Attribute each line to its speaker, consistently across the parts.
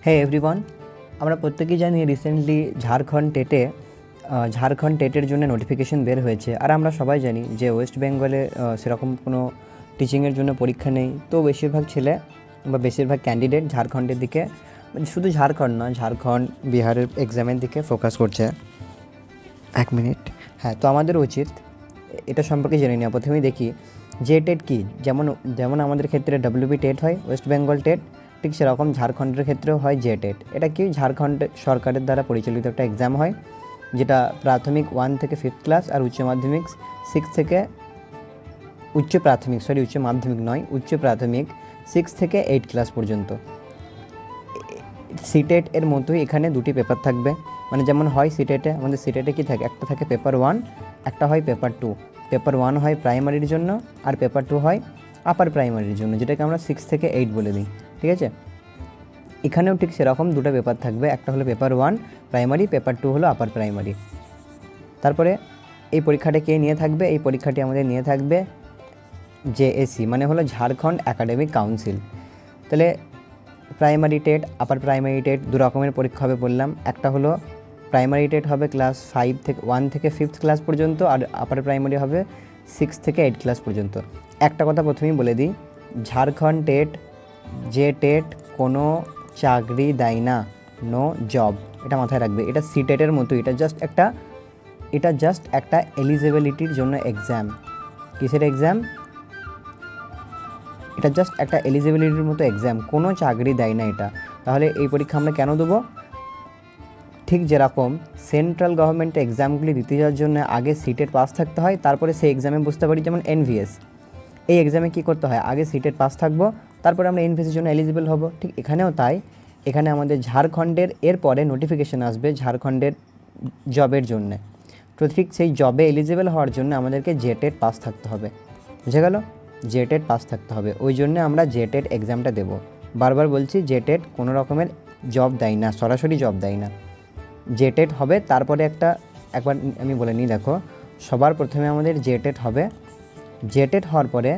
Speaker 1: হ্যাঁ এভরিওয়ান, আমরা প্রত্যেকেই জানি রিসেন্টলি ঝাড়খণ্ড টেটের জন্য নোটিফিকেশন বের হয়েছে। আর আমরা সবাই জানি যে ওয়েস্ট বেঙ্গলে সেরকম কোনো টিচিংয়ের জন্য পরীক্ষা নেই। তো বেশিরভাগ ছেলে বা বেশিরভাগ ক্যান্ডিডেট ঝাড়খণ্ডের দিকে, মানে শুধু ঝাড়খণ্ড নয়, ঝাড়খণ্ড বিহারের এক্সামের দিকে ফোকাস করছে। এক মিনিট। হ্যাঁ, তো আমাদের উচিত এটা সম্পর্কে জেনে নেওয়া। প্রথমেই দেখি যে টেট কী। যেমন যেমন আমাদের ক্ষেত্রে ডব্লিউবি টেট হয়, ওয়েস্ট বেঙ্গল টেট, ঠিক সেরকম ঝাড়খণ্ডের ক্ষেত্রেও হয় জে টেট। এটা কি ঝাড়খণ্ড সরকারের দ্বারা পরিচালিত একটা এক্সাম হয়, যেটা প্রাথমিক 1 থেকে 5th ক্লাস আর উচ্চ মাধ্যমিক 6 থেকে উচ্চ প্রাথমিক 6 থেকে 8 ক্লাস পর্যন্ত। সিটেট এর মতোই এখানে দুটি পেপার থাকবে। মানে যেমন হয় সিটেটে, আমাদের সিটেটে কী থাকে, একটা থাকে পেপার 1, একটা হয় পেপার 2। পেপার 1 হয় প্রাইমারির জন্য আর পেপার 2 হয় আপার প্রাইমারির জন্য, যেটাকে আমরা 6 থেকে 8 বলে দিই। ঠিক আছে, এখানেও ঠিক সেরকম দুটো পেপার থাকবে, একটা হলো পেপার 1 প্রাইমারি, পেপার 2 হলো আপার প্রাইমারি। তারপরে এই পরীক্ষাটা কে নিয়ে থাকবে? এই পরীক্ষাটি আমাদের নিয়ে থাকবে জেএসি, মানে হলো ঝাড়খণ্ড একাডেমিক কাউন্সিল। তাহলে primary TET, upper primary TET দু রকমের পরীক্ষা হবে বললাম। একটা হলো প্রাইমারি টেট হবে ক্লাস 1 থেকে 5th ক্লাস পর্যন্ত, আর আপার প্রাইমারি হবে 6 থেকে 8 ক্লাস পর্যন্ত। একটা কথা প্রথমেই বলে দিই, ঝাড়খণ্ড টেট, যে টেট কোনো চাকরি দেয় না, নো জব, এটা মাথায় রাখবে। এটা সিটেটের মতো, এটা জাস্ট একটা এলিজিবিলিটির জন্য এক্সাম। কিসের এক্সাম? এটা জাস্ট একটা এলিজিবিলিটির মতো এক্সাম, কোনো চাকরি দেয় না এটা। তাহলে এই পরীক্ষা আমরা কেন দেবো? ঠিক যেরকম সেন্ট্রাল গভর্নমেন্ট এক্সামগুলি দিতে যাওয়ার জন্য আগে সিটেট পাস থাকতে হয়, তারপরে সেই এক্সামে বুঝতে পারি, যেমন এনভিএস। এই এক্সামে কী করতে হয়? আগে সিটেট পাস থাকবো, তারপরে আমরা এনভিএসের জন্য এলিজিবল হব। ঠিক এখানেও তাই, এখানে আমাদের ঝাড়খণ্ডের এরপরে নোটিফিকেশান আসবে ঝাড়খণ্ডের জবের জন্যে। তো ঠিক সেই জবে এলিজিবল হওয়ার জন্য আমাদেরকে জেটেট পাস থাকতে হবে। বুঝে গেল? জেটেট পাস থাকতে হবে, ওই জন্য আমরা জেটেট এক্সামটা দেব। বারবার বলছি, জেটেট কোনো রকমের জব দেয় না, সরাসরি জব দেয় না। জেটেট হবে, তারপরে একবার আমি বলে নিই। দেখো, সবার প্রথমে আমাদের জেটেট হবে। জেটেট হওয়ার পরে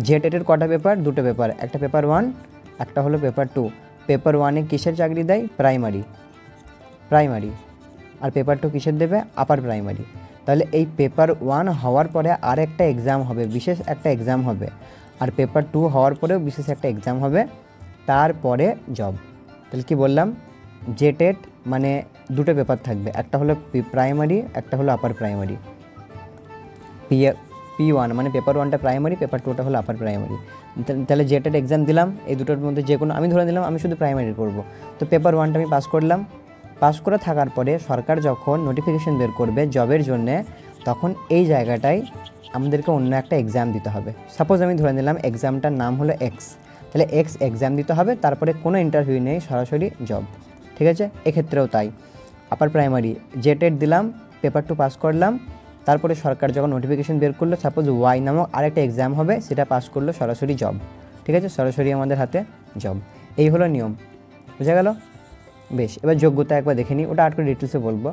Speaker 1: জেটেটের কটা পেপার? দুটো পেপার, একটা পেপার 1, একটা হলো পেপার 2। পেপার 1-এ কিসের চাকরি দেয়? প্রাইমারি। আর পেপার 2 কিসের দেবে? Upper primary. তাহলে এই পেপার 1 হওয়ার পরে আর একটা এক্সাম হবে, বিশেষ একটা এক্সাম হবে। আর পেপার 2 হওয়ার পরেও বিশেষ একটা এক্সাম হবে, তারপরে জব। তাহলে কি বললাম? জেটেট মানে দুটো পেপার থাকবে, একটা হলো প্রাইমারি, একটা হলো আপার প্রাইমারি। P1 মানে পেপার 1টা প্রাইমারি, পেপার 2টা হলো আপার প্রাইমারি। তাহলে জেটেট এক্সাম দিলাম, এই দুটোর মধ্যে যে কোনো, আমি ধরে নিলাম আমি শুধু প্রাইমারি করব। তো পেপার 1টা আমি পাস করলাম। পাস করে থাকার পরে সরকার যখন নোটিফিকেশন বের করবে জবের জন্যে, তখন এই জায়গাটায় আমাদেরকে অন্য একটা এক্সাম দিতে হবে। সাপোজ আমি ধরে নিলাম এক্সামটার নাম হলো এক্স, তাহলে এক্স এক্সাম দিতে হবে, তারপরে কোনো ইন্টারভিউ নেই, সরাসরি জব। ঠিক আছে, এক্ষেত্রেও তাই। আপার প্রাইমারি জেটেট দিলাম, পেপার 2 পাস করলাম, তারপরে সরকার যখন নোটিফিকেশন বের করলো, সাপোজ ওয়াই নামক আরেকটা এক্সাম হবে, সেটা পাস করলো, সরাসরি জব। ঠিক আছে, সরাসরি আমাদের হাতে জব। এই হলো নিয়ম। বুঝা গেল? বেশ, এবার যোগ্যতা একবার দেখে নিই, ওটা আরেকটু ডিটেলসে বলবো।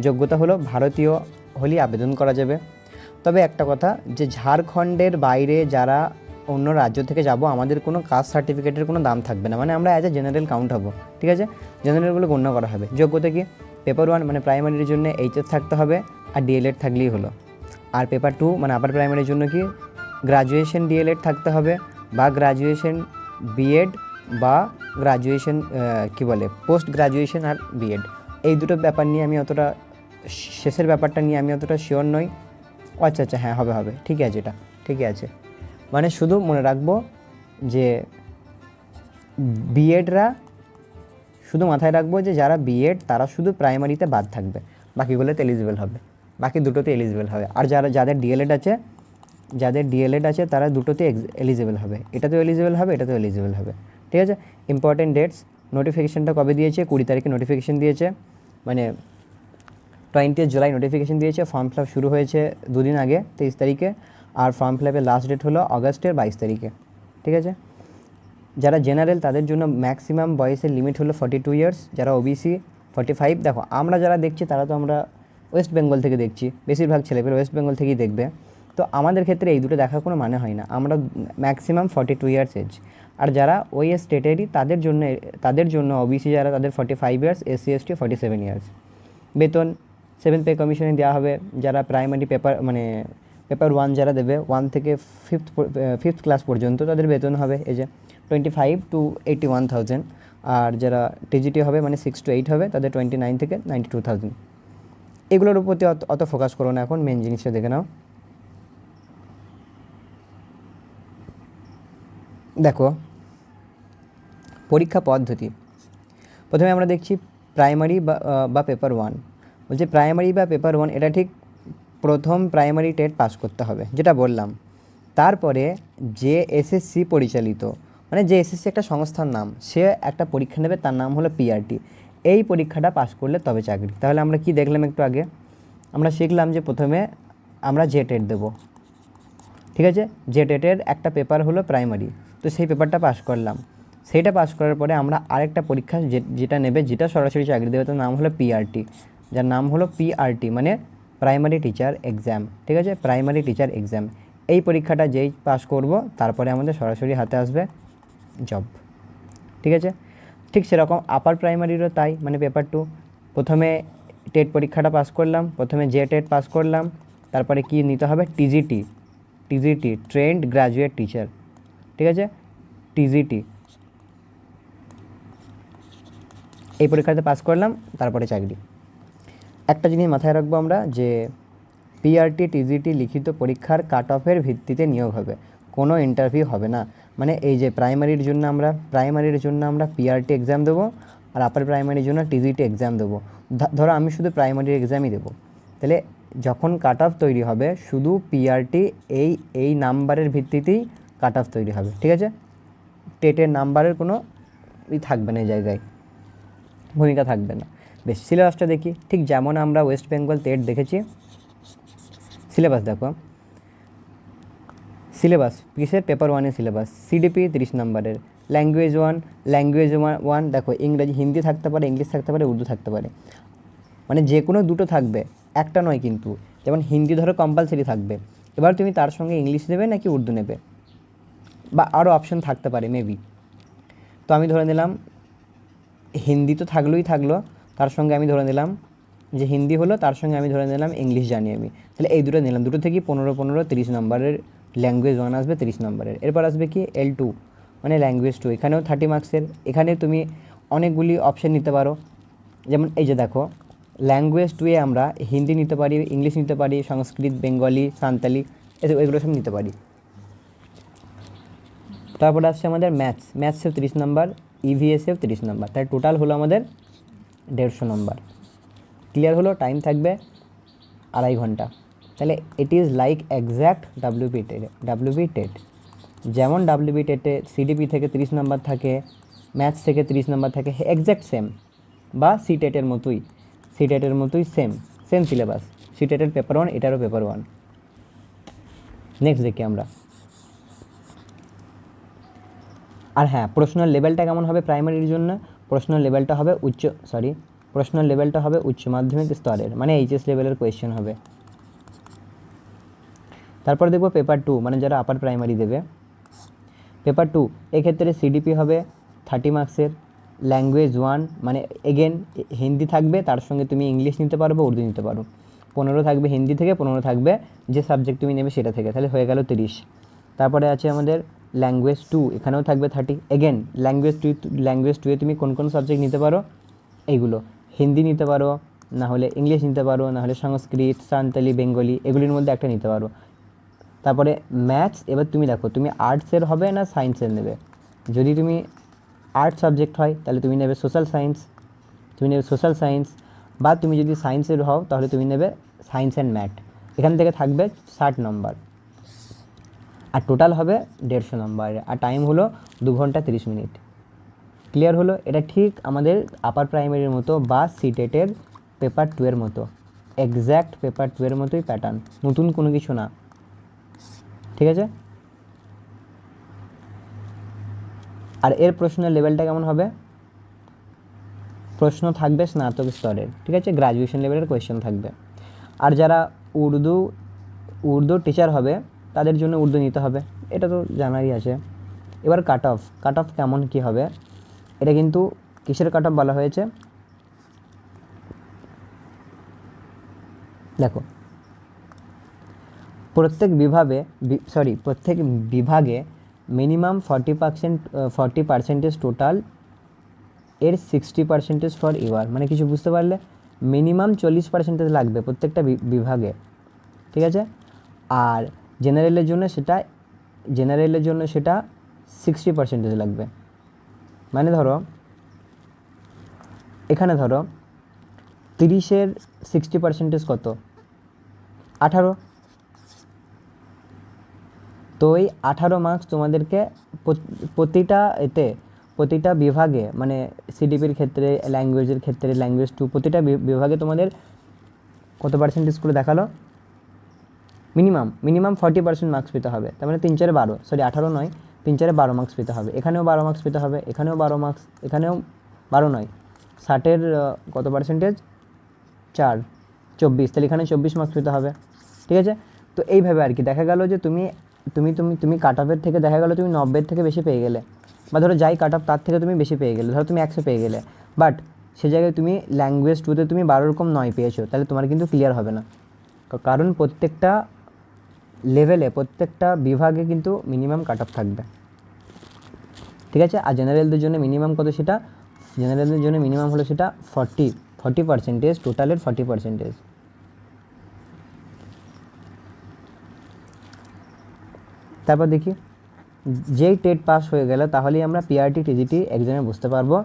Speaker 1: যোগ্যতা হলো ভারতীয় হলেই আবেদন করা যাবে। তবে একটা কথা, যে ঝাড়খণ্ডের বাইরে যারা অন্য রাজ্য থেকে যাব, আমাদের কোনো কাস্ট সার্টিফিকেটের কোনো দাম থাকবে না, মানে আমরা অ্যাজ এ জেনারেল কাউন্ট হব। ঠিক আছে, জেনারেলগুলো গণ্য করা হবে। যোগ্যতা কি? পেপার 1 মানে প্রাইমারির জন্য এইচএস থাকতে হবে, আর ডিএলএড থাকলেই হলো। আর পেপার 2 মানে আপার প্রাইমারির জন্য কি গ্রাজুয়েশন ডিএলএড থাকতে হবে, বা গ্রাজুয়েশন বিএড, বা গ্রাজুয়েশন কী বলে পোস্ট গ্রাজুয়েশন আর বিএড। এই দুটো ব্যাপার নিয়ে আমি অতটা, শেষের ব্যাপারটা নিয়ে আমি অতটা শিওর নই। আচ্ছা, হ্যাঁ হবে, ঠিকই আছে, এটা ঠিকই আছে। মানে শুধু মনে রাখবো যে বিএডরা, শুধু মাথায় রাখবো যে যারা বিএড তারা শুধু প্রাইমারিতে বাদ থাকবে, বাকিগুলোতে এলিজিবল হবে, বাকি দুটোতে এলিজিবল হবে। আর যাদের ডিএলএড আছে তারা দুটোতে এলিজিবল হবে, এটাতেও এলিজিবল হবে, এটাতেও এলিজিবল হবে। ঠিক আছে, ইম্পর্টেন্ট ডেটস। নোটিফিকেশানটা কবে দিয়েছে? 20 তারিখে নোটিফিকেশান দিয়েছে, মানে 20 জুলাই নোটিফিকেশান দিয়েছে। ফর্ম ফিল আপ শুরু হয়েছে দুদিন আগে, 23 তারিখে। আর ফর্ম ফিল আপের লাস্ট ডেট হলো অগস্টের 22 তারিখে। ঠিক আছে, যারা জেনারেল তাদের জন্য ম্যাক্সিমাম বয়সের লিমিট হলো 42 ইয়ার্স, যারা ওবিসি 45। দেখো, আমরা যারা দেখছি তারা তো আমরা ওয়েস্ট বেঙ্গল থেকে দেখছি, বেশিরভাগ ছেলেপেলে ওয়েস্ট বেঙ্গল থেকেই দেখবে। তো আমাদের ক্ষেত্রে এই দুটো দেখার কোনো মানে হয় না, আমরা ম্যাক্সিমাম 42 ইয়ার্স এজ। আর যারা ওই স্টেটেরই তাদের জন্য ওবিসি যারা তাদের 45 ইয়ার্স, এসসি এসটি 47 ইয়ার্স। বেতন 7 পে কমিশনে দেওয়া হবে। যারা প্রাইমারি পেপার 1 যারা দেবে 1 থেকে 5th ক্লাস পর্যন্ত তাদের বেতন হবে এই যে 25 to 81,000। আর যারা টিজিটি হবে মানে 6 to 8 হবে তাদের 29 থেকে 92,000। এগুলোর প্রতি অত ফোকাস করো না, এখন মেন জিনিসটা দেখে নাও। দেখো পরীক্ষা পদ্ধতি, প্রথমে আমরা দেখছি প্রাইমারি বা পেপার 1। বলছে প্রাইমারি বা পেপার 1 এটা ঠিক প্রথম প্রাইমারি টেট পাস করতে হবে, যেটা বললাম। তারপরে যে এসএসসি পরিচালিত, মানে যে এসএসসি একটা সংস্থার নাম, সে একটা পরীক্ষা নেবে, তার নাম হলো পিআরটি। এই পরীক্ষাটা পাস করলে তবে চাকরি। তাহলে আমরা কি দেখলাম একটু আগে? আমরা শিখলাম যে প্রথমে আমরা যে টেট দেবো, ঠিক আছে? যে টেটের একটা পেপার হলো প্রাইমারি, তো সেই পেপারটা পাস করলাম। সেইটা পাস করার পরে আমরা আরেকটা পরীক্ষা যেটা নেবে, যেটা সরাসরি চাকরি দেবে, তার নাম হলো পিআরটি, যার নাম হলো পিআরটি মানে প্রাইমারি টিচার এক্সাম, ঠিক আছে? Primary teacher exam. এই পরীক্ষাটা যেই পাস করব তারপরে আমাদের সরাসরি হাতে আসবে জব, ঠিক আছে? ঠিক সেরকম আপার প্রাইমারিরও তাই, মানে পেপার 2। প্রথমে টেট পরীক্ষাটা পাস করলাম, প্রথমে যে টেট পাস করলাম, তারপরে কি নিতে হবে? টিজিটি, ট্রেন্ড গ্র্যাজুয়েট টিচার, ঠিক আছে? টিজিটি, এই পরীক্ষাতে পাস করলাম, তারপরে চাকরি। একটা জিনিস মাথায় রাখবো আমরা যে পিআরটি টিজিটি লিখিত পরীক্ষার কাট অফের ভিত্তিতে নিয়োগ হবে, কোনো ইন্টারভিউ হবে না। মানে এই যে প্রাইমারির জন্য আমরা পিআরটি এক্সাম দেবো, আর আপার প্রাইমারির জন্য টিজিটি এক্সাম দেবো। ধরো আমি শুধু প্রাইমারির এক্সামই দেবো, তাহলে যখন কাট অফ তৈরি হবে শুধু পিআরটি এই নাম্বারের ভিত্তিতেই কাট অফ তৈরি হবে, ঠিক আছে? টেটের নাম্বারের কোনো থাকবে না, এই জায়গায় ভূমিকা থাকবে না। বেশ, সিলেবাসটা দেখি। ঠিক যেমন আমরা ওয়েস্ট বেঙ্গল টেট দেখেছি, সিলেবাস দেখো। সিলেবাস কিসের? পেপার 1-এর সিলেবাস। সিডিপি 30 নম্বরের। ল্যাঙ্গুয়েজ ওয়ান দেখো, ইংরেজি, হিন্দি থাকতে পারে, ইংলিশ থাকতে পারে, উর্দু থাকতে পারে, মানে যে কোনো দুটো থাকবে, একটা নয় কিন্তু। যেমন হিন্দি ধরো কম্পালসারি থাকবে, এবার তুমি তার সঙ্গে ইংলিশ নেবে নাকি উর্দু নেবে, বা আরও অপশন থাকতে পারে মেবি। তো আমি ধরে নিলাম হিন্দি তো থাকলো, তার সঙ্গে আমি ধরে নিলাম যে হিন্দি হলো, তার সঙ্গে আমি ধরে নিলাম ইংলিশ জানি আমি, তাহলে এই দুটো নিলাম। দুটো থেকে 15 30 নম্বরের ল্যাঙ্গুয়েজ 1 আসবে 30 নম্বরের। এরপর আসবে কি L2 মানে ল্যাঙ্গুয়েজ 2, এখানেও 30 মার্কসের। এখানে তুমি অনেকগুলি অপশান নিতে পারো, যেমন এই যে দেখো ল্যাঙ্গুয়েজ 2-এ আমরা হিন্দি নিতে পারি, ইংলিশ নিতে পারি, সংস্কৃত, বেঙ্গলি, সাঁওতালি, এগুলো সব নিতে পারি। তারপরে আসছে আমাদের ম্যাথসেও 30 নম্বর, ইভিএসেও 30 নম্বর, তাই টোটাল হলো আমাদের 150 নম্বর। ক্লিয়ার হলো? টাইম থাকবে 2.5 ঘন্টা। তাহলে it is like exact WB TET. যেমন ডাব্লিউবি টেটে সিডিপি থেকে 30 নম্বর থাকে, ম্যাথস থেকে 30 নম্বর থাকে, এক্স্যাক্ট সেম, বা সি টেটের মতোই সেম সিলেবাস। সি টেটের পেপার 1, এটারও পেপার 1। নেক্সট দেখি আমরা। আর হ্যাঁ, প্রশ্নের লেভেলটা কেমন হবে প্রাইমারির জন্য? প্রশ্নের লেভেলটা হবে উচ্চ মাধ্যমিক স্তরের, মানে এইচএস লেভেলের কোয়েশ্চেন হবে। তারপর দেখব পেপার 2, মানে যারা আপার প্রাইমারি দেবে। পেপার 2 এক্ষেত্রে সিডিপি হবে 30 মার্কসের। ল্যাঙ্গুয়েজ 1 মানে এগেন হিন্দি থাকবে, তার সঙ্গে তুমি ইংলিশ নিতে পারো বা উর্দু নিতে পারো। 15 থাকবে হিন্দি থেকে, 15 থাকবে যে সাবজেক্ট তুমি নেবে সেটা থেকে, তাহলে হয়ে গেল 30। তারপরে আছে আমাদের ল্যাঙ্গুয়েজ 2, এখানেও থাকবে 30। এগেন ল্যাঙ্গুয়েজ 2-এ তুমি কোন কোন সাবজেক্ট নিতে পারো? এইগুলো, হিন্দি নিতে পারো, না হলে ইংলিশ নিতে পারো, না হলে সংস্কৃত, সাঁওতালি, বেঙ্গলি, এগুলির মধ্যে একটা নিতে পারো। তারপরে ম্যাথস, এবার তুমি দেখো তুমি আর্টসের হবে না সায়েন্সের নেবে। যদি তুমি আর্টস সাবজেক্ট হয় তাহলে তুমি নেবে সোশ্যাল সায়েন্স, বা তুমি যদি সায়েন্সের হও তাহলে তুমি নেবে সায়েন্স অ্যান্ড ম্যাথ। এখান থেকে থাকবে 60 নম্বর, আর টোটাল হবে 150 নম্বরের, আর টাইম হলো 2 ঘন্টা 30 মিনিট। ক্লিয়ার হলো? এটা ঠিক আমাদের আপার প্রাইমারির মতো বা সিটেটের পেপার 2-এর মতো, এক্স্যাক্ট পেপার 2-এর মতোই প্যাটার্ন, নতুন কোনো কিছু না, ঠিক আছে? আর এর প্রশ্নের লেভেলটা কেমন হবে? প্রশ্ন থাকবে স্নাতক স্তরের, ঠিক আছে? গ্রাজুয়েশন লেভেলের কোয়েশ্চেন থাকবে। আর যারা উর্দু উর্দু টিচার হবে তাদের জন্য উর্দু নিতে হবে, এটা তো জানারই আছে। এবার কাট অফ কেমন কী হবে, এটা কিন্তু কিসের কাট অফ বলা হয়েছে দেখো, প্রত্যেক বিভাগে মিনিমাম 40% টোটাল এর 60% ফর ইউআর, মানে কিছু বুঝতে পারলে, মিনিমাম 40% লাগবে প্রত্যেকটা বিভাগে, ঠিক আছে। আর জেনারেলের জন্য সেটা 60% লাগবে। মানে ধরো এখানে ধরো 30-এর 60% কত, 18। তো এই 18 মার্কস তোমাদেরকে প্রতিটা বিভাগে, মানে সিডিপির ক্ষেত্রে, ল্যাঙ্গুয়েজের ক্ষেত্রে, ল্যাঙ্গুয়েজ 2 প্রতিটা বিভাগে তোমাদের কত পার্সেন্টেজ করে দেখালো, মিনিমাম 40% মার্কস পেতে হবে। তার মানে 3 4 12, সরি 18 নয়, 3 4 12 মার্কস পেতে হবে। এখানেও 12 মার্কস পেতে হবে, এখানেও 12 মার্কস, এখানেও 12 নয়, 60-এর কত পার্সেন্টেজ, 4 24, তাহলে এখানে 24 মার্কস পেতে হবে, ঠিক আছে। তো এইভাবে আর কি দেখা গেল যে তুমি কাট অফের থেকে দেখা গেলো তুমি 90-এর থেকে বেশি পেয়ে গেলে, বা ধরো যাই কাট অফ তার থেকে তুমি বেশি পেয়ে গেলে, ধরো তুমি 100 পেয়ে গেলে, বাট সে জায়গায় তুমি ল্যাঙ্গুয়েজ 2-তে তুমি 12 পেয়েছো, তাহলে তোমার কিন্তু ক্লিয়ার হবে না, কারণ প্রত্যেকটা লেভেলে প্রত্যেকটা বিভাগে কিন্তু মিনিমাম কাট অফ থাকবে, ঠিক আছে। আর জেনারেলদের জন্য মিনিমাম কত, সেটা জেনারেলদের জন্য মিনিমাম হলো সেটা 40% টোটালের 40%। তারপর দেখি, যেই টেট পাস হয়ে গেল তাহলেই আমরা পিআরটি টিজিটি এক্সামে বুঝতে পারবো,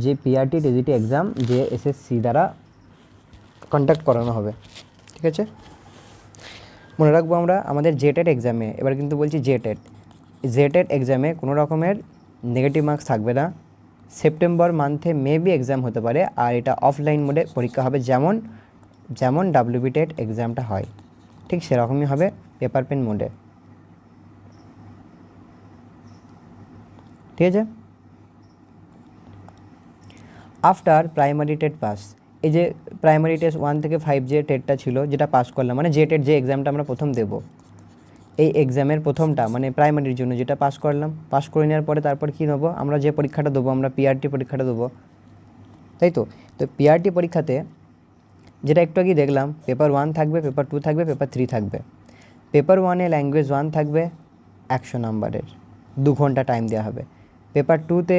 Speaker 1: যে পিআরটি টিজিটি এক্সাম যে এসএসসি দ্বারা কন্ডাক্ট করানো হবে, ঠিক আছে। মনে রাখবো আমরা আমাদের জেটেড এক্সামে, এবার কিন্তু বলছি জেটেড এক্সামে কোনো রকমের নেগেটিভ মার্কস থাকবে না। সেপ্টেম্বর মান্থে মেবি এক্সাম হতে পারে, আর এটা অফলাইন মোডে পরীক্ষা হবে, যেমন ডাব্লিউবি টেট এক্সামটা হয়, ঠিক সেরকমই হবে পেপার পেন মোডে, ঠিক আছে। আফটার প্রাইমারি টেট পাস, এই যে প্রাইমারি টেস্ট 1 থেকে 5 যে টেটটা ছিল, যেটা পাস করলাম, মানে টেট যে এক্সামটা আমরা প্রথম দেব, এই এক্সামের প্রথমটা মানে প্রাইমারির জন্য যেটা পাস করলাম, পাস করে নেওয়ার পরে তারপর কী নেবো, আমরা যে পরীক্ষাটা দেবো, আমরা পিআরটি পরীক্ষাটা দেবো, তাই তো। তো পিআরটি পরীক্ষাতে যেটা একটু আগেই দেখলাম, পেপার 1 থাকবে, পেপার 2 থাকবে, পেপার 3 থাকবে। পেপার 1-এ ল্যাঙ্গুয়েজ 1 থাকবে 100 নম্বরের, 2 ঘন্টা টাইম দেওয়া হবে। পেপার 2-তে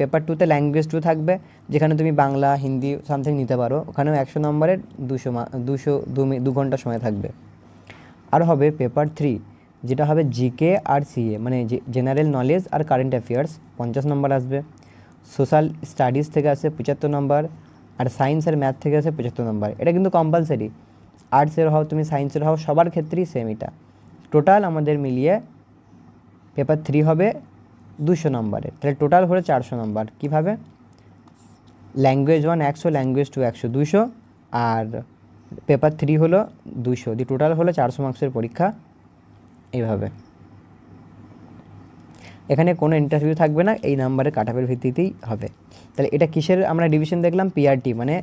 Speaker 1: পেপার 2-তে ল্যাঙ্গুয়েজ 2 থাকবে, যেখানে তুমি বাংলা, হিন্দি সামথিং নিতে পারো, ওখানেও 100 নম্বরের 2 ঘন্টা সময় থাকবে। আর হবে পেপার 3, যেটা হবে জিকে আর সিএ, মানে জেনারেল নলেজ আর কারেন্ট অ্যাফেয়ার্স, 50 নম্বর আসবে। সোশ্যাল স্টাডিজ থেকে আসে 75 নম্বর, আর সায়েন্স আর ম্যাথ থেকে আসে 75 নম্বর। এটা কিন্তু কম্পালসারি, আর্টসের হও তুমি, সায়েন্সের হও, সবার ক্ষেত্রেই সেম এটা। টোটাল আমাদের মিলিয়ে পেপার 3 হবে 200 নম্বরের, তাহলে টোটাল হলো 400 নম্বর। কীভাবে, ল্যাঙ্গুয়েজ 1 100, ল্যাঙ্গুয়েজ 2 100, 200, আর পেপার 3 হলো 200, দিয়ে টোটাল হলো 400 মার্কসের পরীক্ষা। এইভাবে এখানে কোনো ইন্টারভিউ থাকবে না, এই নাম্বারের কাট অফের ভিত্তিতেই হবে। তাহলে এটা কিসের আমরা ডিভিশন দেখলাম, পিআরটি, মানে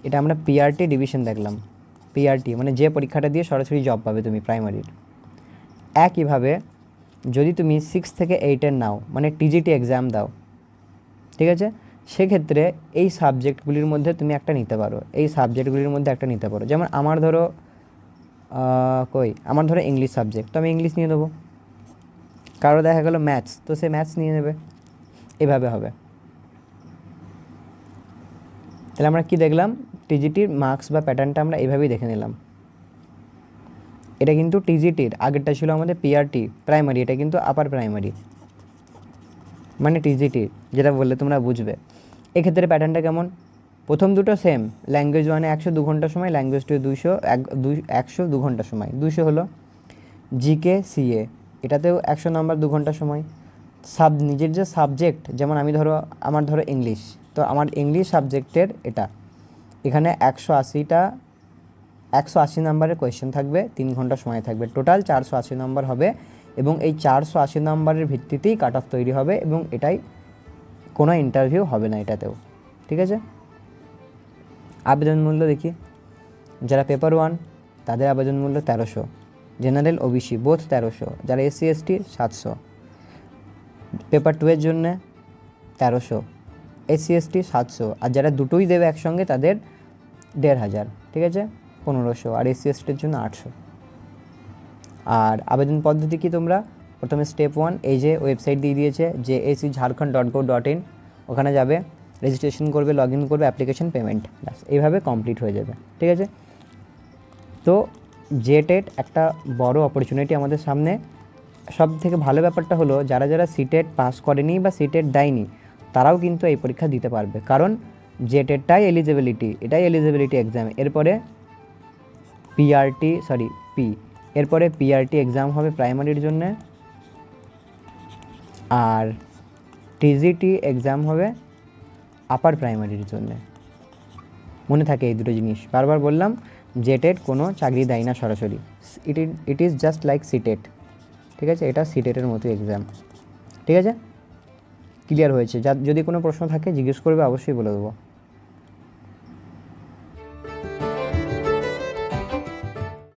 Speaker 1: এটা আমরা পিআরটি ডিভিশন দেখলাম। পিআরটি মানে যে পরীক্ষাটা দিয়ে সরাসরি জব পাবে তুমি প্রাইমারির। একইভাবে যদি তুমি 6 থেকে 8-এর নাও, মানে টিজিটি এক্সাম দাও, ঠিক আছে, সেক্ষেত্রে এই সাবজেক্টগুলির মধ্যে তুমি একটা নিতে পারো, যেমন আমার ধরো ইংলিশ সাবজেক্ট, তো আমি ইংলিশ নিয়ে দেবো। কারো দেখা গেলো ম্যাথস, তো সে ম্যাথস নিয়ে নেবে, এভাবে হবে। তাহলে আমরা কি দেখলাম, টিজিটির মার্কস বা প্যাটার্নটা আমরা এইভাবেই দেখে নিলাম। এটা কিন্তু টিজিটির, আগেরটা ছিল আমাদের পিআরটি প্রাইমারি, এটা কিন্তু আপার প্রাইমারি, মানে টিজিটির, যেটা বললে তোমরা বুঝবে। এক্ষেত্রে প্যাটার্নটা কেমন, প্রথম দুটো সেম, ল্যাঙ্গুয়েজ 1-এ 100 2 ঘন্টা সময়, ল্যাঙ্গুয়েজ 2-এ 100 2 ঘন্টা সময়, 200 হলো। জিকে সিএ এটাতেও 100 নম্বর 2 ঘন্টা সময়। নিজের যে সাবজেক্ট, যেমন আমার ধরো ইংলিশ, তো আমার ইংলিশ সাবজেক্টের এখানে 180 নম্বরের কোয়েশ্চেন থাকবে, 3 ঘন্টা সময় থাকবে, টোটাল 480 নম্বর হবে, এবং এই 480 নম্বরের ভিত্তিতেই কাট অফ তৈরি হবে, এবং এটাই কোনো ইন্টারভিউ হবে না এটাতেও, ঠিক আছে। আবেদন মূল্য দেখি, যারা পেপার 1 তাদের আবেদন মূল্য 1300, জেনারেল ওবিসি বোথ 1300, যারা এসসি এসটি 700, পেপার 2 এর জন্য 1300, এসসি এসটি 700, আর যারা দুটোই দেবে একসঙ্গে তাদের 1500, ঠিক আছে, 1500, আর এসসি এসটির জন্য 800। আর আবেদন পদ্ধতি কি, তোমরা প্রথমে স্টেপ 1 এই যে ওয়েবসাইট দিয়ে দিয়েছে JACjharkhand.go.in, ওখানে যাবে, রেজিস্ট্রেশন করবে, লগ ইন করবে, অ্যাপ্লিকেশন, পেমেন্ট, ব্যাস এইভাবে কমপ্লিট হয়ে যাবে, ঠিক আছে। তো জেটেট একটা বড় অপরচুনিটি আমাদের সামনে। সব থেকে ভালো ব্যাপারটা হলো যারা যারা সিটেট পাস করেনি বা সিটেট দেয়নি তারাও কিন্তু এই পরীক্ষা দিতে পারবে, কারণ জেটেটটাই এটাই এলিজিবিলিটি এক্সাম। এরপরে এরপরে পিআরটি এক্সাম হবে প্রাইমারির জন্য, আর টিজিটি এক্সাম হবে আপার প্রাইমারির জন্য। মনে থাকে এই দুটো জিনিস, বারবার বললাম, জেটেট কোনো চাকরি দেয় না সরাসরি, it is just like CTET, ঠিক আছে, এটা সিটেটের মতো এক্সাম, ঠিক আছে। ক্লিয়ার হয়েছে? যদি কোনো প্রশ্ন থাকে জিজ্ঞেস করবে, অবশ্যই বলে দেবো।